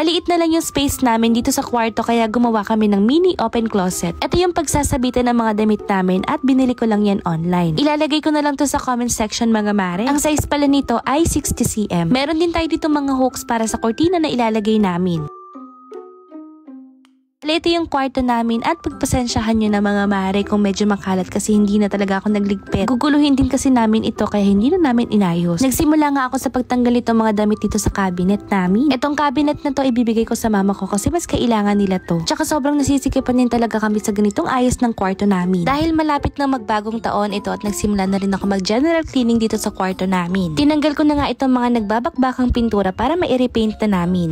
Maliit na lang yung space namin dito sa kwarto kaya gumawa kami ng mini open closet. Ito yung pagsasabitan ng mga damit namin at binili ko lang yan online. Ilalagay ko na lang to sa comment section mga mare. Ang size pala nito ay 60 cm. Meron din tayo dito mga hooks para sa kortina na ilalagay namin. Ito yung kwarto namin at pagpasensyahan nyo na mga mare kung medyo makalat kasi hindi na talaga ako nagligpit. Guguluhin din kasi namin ito kaya hindi na namin inayos. Nagsimula nga ako sa pagtanggal itong mga damit dito sa cabinet namin. Itong cabinet na to ibibigay ko sa mama ko kasi mas kailangan nila to. Tsaka sobrang nasisikipan din talaga kami sa ganitong ayos ng kwarto namin. Dahil malapit na magbagong taon ito at nagsimula na rin ako mag-general cleaning dito sa kwarto namin. Tinanggal ko na nga itong mga nagbabakbakang pintura para ma-repaint na namin.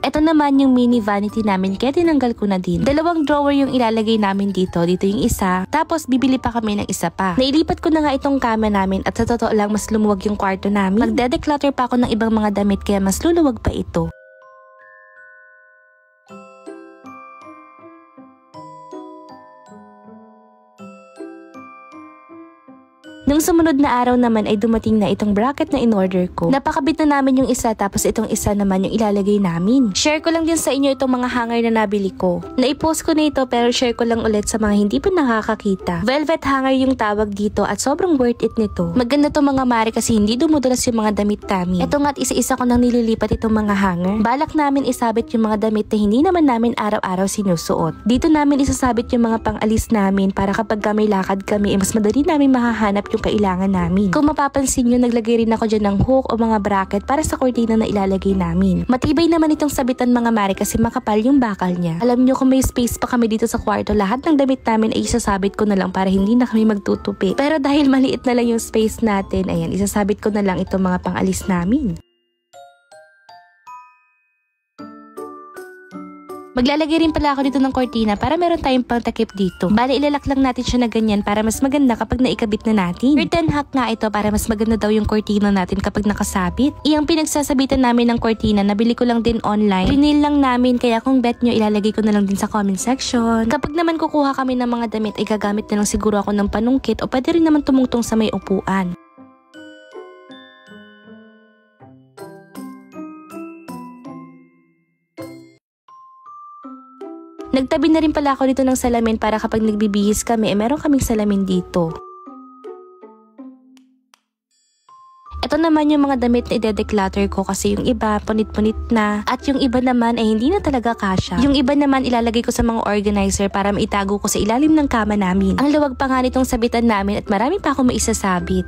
Ito naman yung mini vanity namin kaya tinanggal ko na din. Dalawang drawer yung ilalagay namin dito. Dito yung isa. Tapos bibili pa kami ng isa pa. Nailipat ko na nga itong kama namin at sa totoo lang mas lumuwag yung kwarto namin. Magde-declutter pa ako ng ibang mga damit kaya mas luluwag pa ito. Nung sumunod na araw naman ay dumating na itong bracket na in-order ko. Napakabit na namin yung isa tapos itong isa naman yung ilalagay namin. Share ko lang din sa inyo itong mga hanger na nabili ko. Naipost ko na ito pero share ko lang ulit sa mga hindi pa nakakakita. Velvet hanger yung tawag dito at sobrang worth it nito. Maganda to mga mare kasi hindi dumudulas yung mga damit namin. Ito nga't isa-isa ko nang nililipat itong mga hanger. Balak namin isabit yung mga damit na hindi naman namin araw-araw sinusuot. Dito namin isasabit yung mga pang-alis namin para kapag may lakad kami mas madali namin mahahanap yung kailangan namin. Kung mapapansin nyo, naglagay rin ako dyan ng hook o mga bracket para sa kortina na ilalagay namin. Matibay naman itong sabitan mga mare kasi makapal yung bakal niya. Alam nyo kung may space pa kami dito sa kwarto, lahat ng damit namin ay isasabit ko na lang para hindi na kami magtutupi. Pero dahil maliit na lang yung space natin, ayan, isasabit ko na lang itong mga pang-alis namin. Maglalagay rin pala ako dito ng kortina para meron tayong pangtakip dito. Bale, ilalak lang natin siya na ganyan para mas maganda kapag naikabit na natin. Curtain hack nga ito para mas maganda daw yung kortina natin kapag nakasabit. Iyang pinagsasabitan namin ng kortina, nabili ko lang din online. Pinil lang namin kaya kung bet nyo, ilalagay ko na lang din sa comment section. Kapag naman kukuha kami ng mga damit ay gagamit na lang siguro ako ng panungkit o pwede rin naman tumungtong sa may upuan. Nagtabi na rin pala ako dito ng salamin para kapag nagbibihis kami, meron kaming salamin dito. Ito naman yung mga damit na ide-declutter ko kasi yung iba punit-punit na at yung iba naman ay hindi na talaga kasya. Yung iba naman ilalagay ko sa mga organizer para maitago ko sa ilalim ng kama namin. Ang luwag pa nga nitong sabitan namin at marami pa ako maisasabit.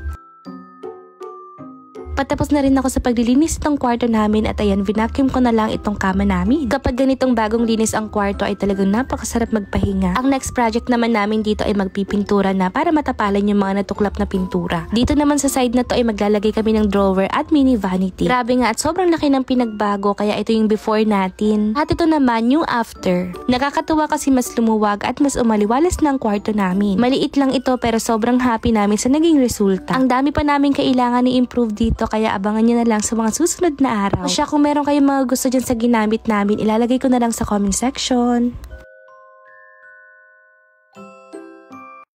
Patapos na rin ako sa paglilinis itong kwarto namin at ayan, vinacuum ko na lang itong kama namin. Kapag ganitong bagong linis ang kwarto ay talagang napakasarap magpahinga. Ang next project naman namin dito ay magpipintura na para matapalan yung mga natuklap na pintura. Dito naman sa side na to ay maglalagay kami ng drawer at mini vanity. Grabe nga at sobrang laki ng pinagbago kaya ito yung before natin. At ito naman yung after. Nakakatuwa kasi mas lumuwag at mas umaliwalas na ang kwarto namin. Maliit lang ito pero sobrang happy namin sa naging resulta. Ang dami pa namin kailangan i-improve dito kaya abangan nyo na lang sa mga susunod na araw. O siya, kung meron kayong mga gusto dyan sa ginamit namin, ilalagay ko na lang sa comment section.